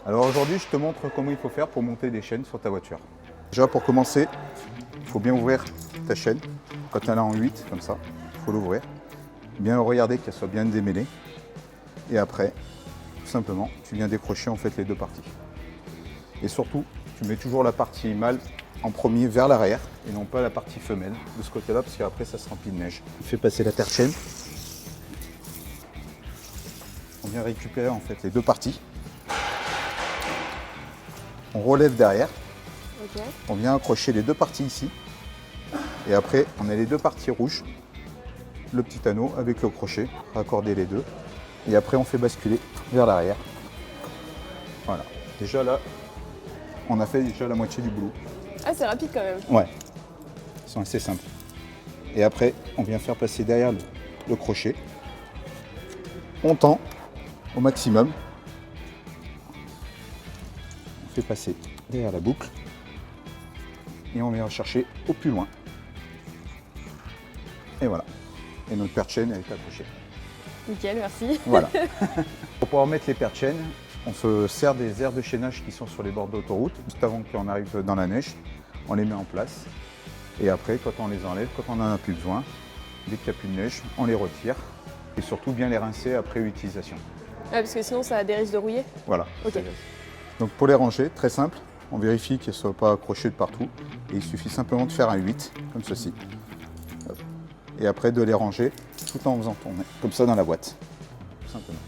Alors aujourd'hui, je te montre comment il faut faire pour monter des chaînes sur ta voiture. Déjà pour commencer, il faut bien ouvrir ta chaîne. Quand elle est en 8, comme ça, il faut l'ouvrir. Bien regarder qu'elle soit bien démêlée. Et après, tout simplement, tu viens décrocher en fait les deux parties. Et surtout, tu mets toujours la partie mâle en premier vers l'arrière et non pas la partie femelle de ce côté-là parce qu'après ça se remplit de neige. Tu fais passer la terre-chaîne. On vient récupérer en fait les deux parties. On relève derrière. Ok. On vient accrocher les deux parties ici. Et après, on a les deux parties rouges. Le petit anneau avec le crochet, raccorder les deux. Et après, on fait basculer vers l'arrière. Voilà. Déjà là, on a fait déjà la moitié du boulot. Ah, c'est rapide quand même. Ouais. Ils sont assez simples. Et après, on vient faire passer derrière le crochet. On tend au maximum. On fait passer derrière la boucle. Et on vient chercher au plus loin. Et voilà. Et notre paire de chaîne, elle est accrochée. Nickel, merci. Voilà. Pour pouvoir mettre les paires de chaînes, on se sert des aires de chaînage qui sont sur les bords d'autoroute. Juste avant qu'on arrive dans la neige, on les met en place. Et après, quand on les enlève, quand on n'en a plus besoin, dès qu'il n'y a plus de neige, on les retire. Et surtout bien les rincer après utilisation. Ouais, parce que sinon ça a des risques de rouiller. Voilà. Ok. Donc pour les ranger, très simple, on vérifie qu'elles ne soient pas accrochées de partout. Et il suffit simplement de faire un 8, comme ceci. Hop. Et après de les ranger tout en faisant tourner, comme ça dans la boîte. Tout simplement.